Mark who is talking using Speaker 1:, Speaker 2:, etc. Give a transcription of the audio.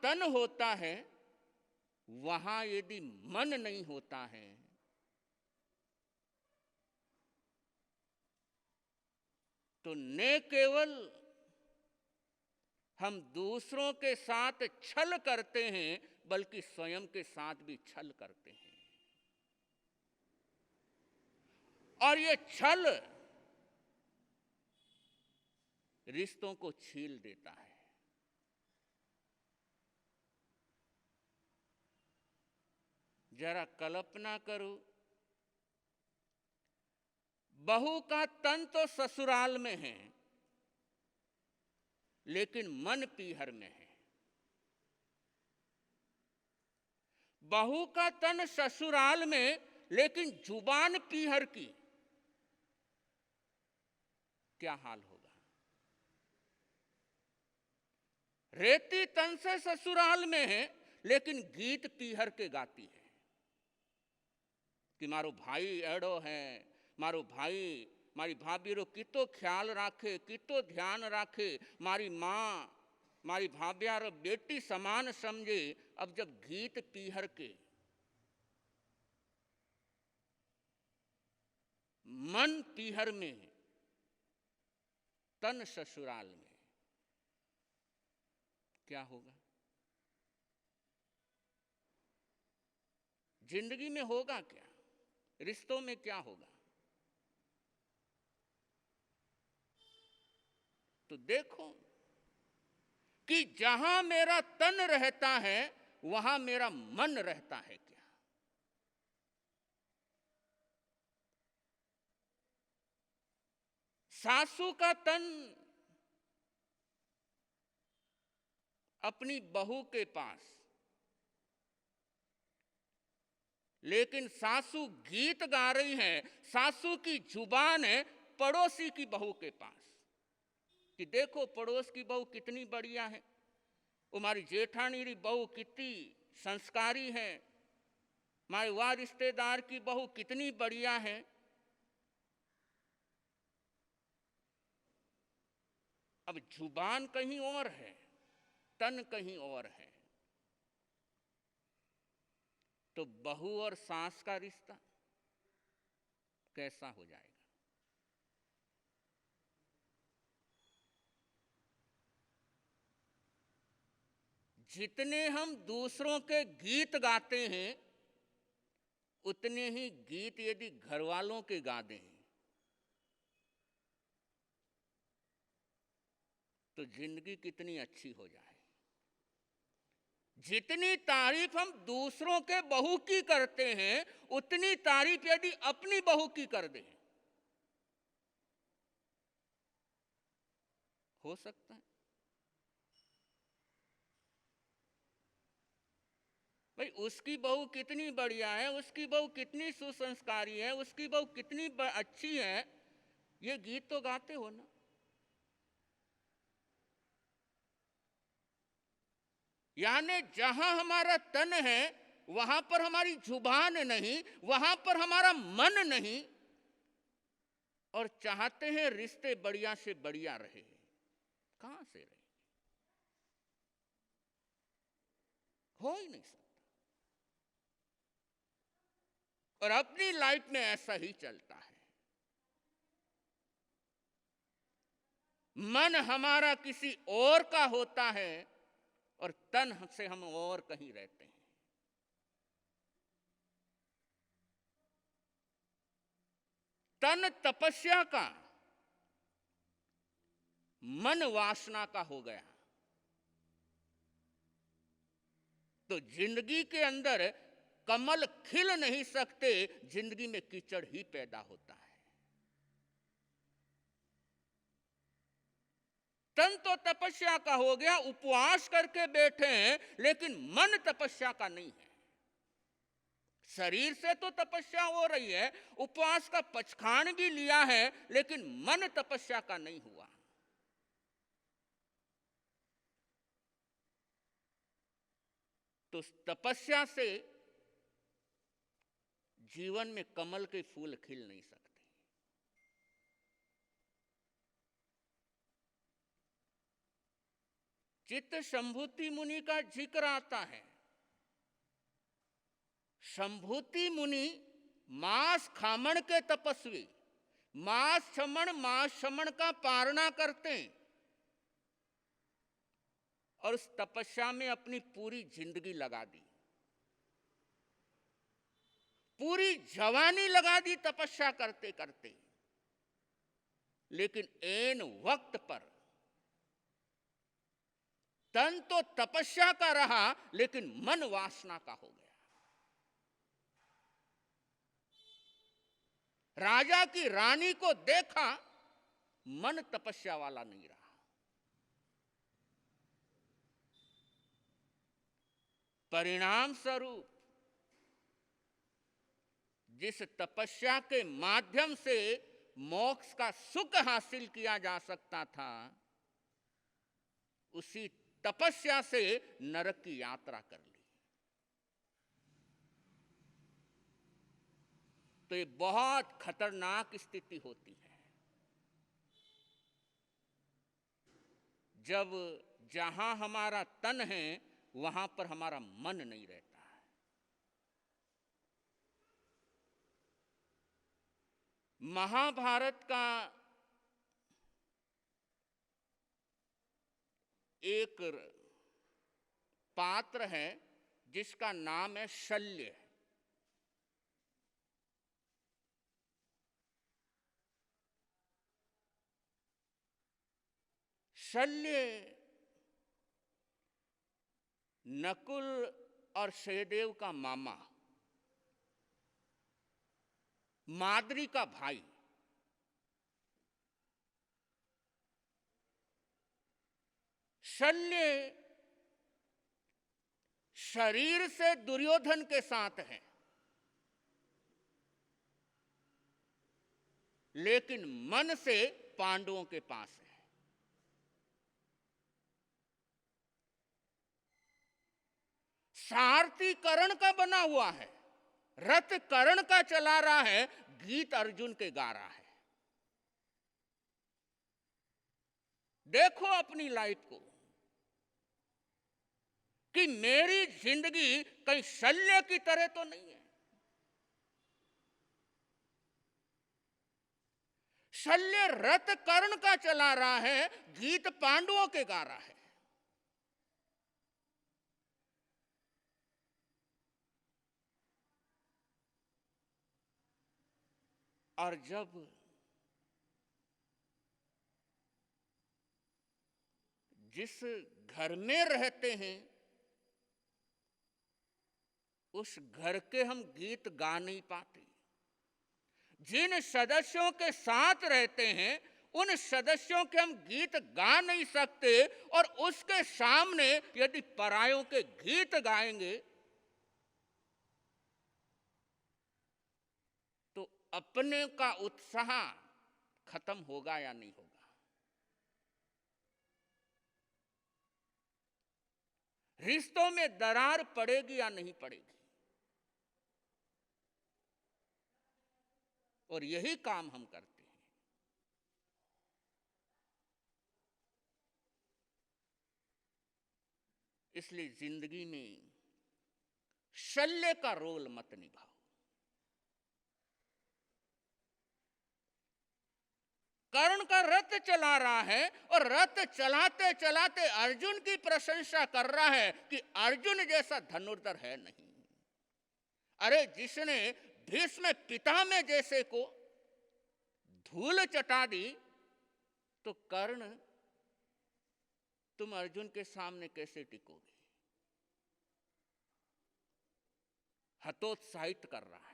Speaker 1: तन होता है वहां यदि मन नहीं होता है तो न केवल हम दूसरों के साथ छल करते हैं बल्कि स्वयं के साथ भी छल करते हैं। और ये छल रिश्तों को छील देता है। जरा कल्पना करो, बहू का तन तो ससुराल में है लेकिन मन पीहर में है। बहू का तन ससुराल में लेकिन जुबान पीहर की, क्या हाल होगा? रेती तन से ससुराल में है लेकिन गीत पीहर के गाती है कि मारो भाई एड़ो है, मारो भाई मारी भाभी रो कितो ख्याल राखे, कितो ध्यान राखे, मारी माँ मारी भाभ्या रो बेटी समान समझे। अब जब गीत पीहर के मन पीहर में तन ससुराल में, क्या होगा? जिंदगी में होगा क्या? रिश्तों में क्या होगा? तो देखो कि जहां मेरा तन रहता है वहां मेरा मन रहता है क्या? सासू का तन अपनी बहू के पास, लेकिन सासू गीत गा रही है, सासू की जुबान है पड़ोसी की बहू के पास कि देखो पड़ोस की बहू कितनी बढ़िया है, हमारी जेठानी री बहू कितनी संस्कारी है, हमारे वह रिश्तेदार की बहू कितनी बढ़िया है। अब जुबान कहीं और है, तन कहीं और है। तो बहू और सास का रिश्ता कैसा हो जाएगा? जितने हम दूसरों के गीत गाते हैं उतने ही गीत यदि घर वालों के गा दें तो जिंदगी कितनी अच्छी हो जाए। जितनी तारीफ हम दूसरों के बहू की करते हैं उतनी तारीफ यदि अपनी बहू की कर दें, हो सकता है। भाई उसकी बहू कितनी बढ़िया है, उसकी बहू कितनी सुसंस्कारी है, उसकी बहू कितनी अच्छी है, ये गीत तो गाते हो ना। यानी जहां हमारा तन है वहां पर हमारी जुबान नहीं, वहां पर हमारा मन नहीं, और चाहते हैं रिश्ते बढ़िया से बढ़िया रहे। कहां से रहे? हो ही नहीं सकता। और अपनी लाइफ में ऐसा ही चलता है। मन हमारा किसी और का होता है और तन से हम और कहीं रहते हैं। तन तपस्या का, मन वासना का हो गया तो जिंदगी के अंदर कमल खिल नहीं सकते, जिंदगी में कीचड़ ही पैदा होता है। तन तो तपस्या का हो गया, उपवास करके बैठे हैं, लेकिन मन तपस्या का नहीं है। शरीर से तो तपस्या हो रही है, उपवास का पचखान भी लिया है, लेकिन मन तपस्या का नहीं हुआ। तो तपस्या से जीवन में कमल के फूल खिल नहीं सकते। चित्त संभूति मुनि का जिक्र आता है। संभूति मुनि मांस खामण के तपस्वी, मांस क्षमण का पारणा करते हैं और उस तपस्या में अपनी पूरी जिंदगी लगा दी, पूरी जवानी लगा दी तपस्या करते करते। लेकिन ऐन वक्त पर तन तो तपस्या का रहा लेकिन मन वासना का हो गया। राजा की रानी को देखा, मन तपस्या वाला नहीं रहा। परिणाम स्वरूप जिस तपस्या के माध्यम से मोक्ष का सुख हासिल किया जा सकता था, उसी तपस्या से नरक की यात्रा कर ली। तो ये बहुत खतरनाक स्थिति होती है जब जहां हमारा तन है वहां पर हमारा मन नहीं रहता है। महाभारत का एक पात्र है जिसका नाम है शल्य। शल्य नकुल और सहदेव का मामा, माद्री का भाई। शल्य शरीर से दुर्योधन के साथ है, लेकिन मन से पांडवों के पास है। सारथी कर्ण का बना हुआ है, रथ कर्ण का चला रहा है, गीत अर्जुन के गा रहा है। देखो अपनी लाइफ को कि मेरी जिंदगी कहीं शल्य की तरह तो नहीं है। शल्य रथ कर्ण का चला रहा है, गीत पांडवों के गा रहा है। और जब जिस घर में रहते हैं उस घर के हम गीत गा नहीं पाते, जिन सदस्यों के साथ रहते हैं उन सदस्यों के हम गीत गा नहीं सकते, और उसके सामने यदि परायों के गीत गाएंगे तो अपने का उत्साह खत्म होगा या नहीं होगा। रिश्तों में दरार पड़ेगी या नहीं पड़ेगी। और यही काम हम करते हैं। इसलिए जिंदगी में शल्य का रोल मत निभाओ। कर्ण का रथ चला रहा है और रथ चलाते चलाते अर्जुन की प्रशंसा कर रहा है कि अर्जुन जैसा धनुर्धर है नहीं। अरे जिसने भीष्म पितामह जैसे को धूल चटा दी, तो कर्ण तुम अर्जुन के सामने कैसे टिकोगे। हतोत्साहित कर रहा है।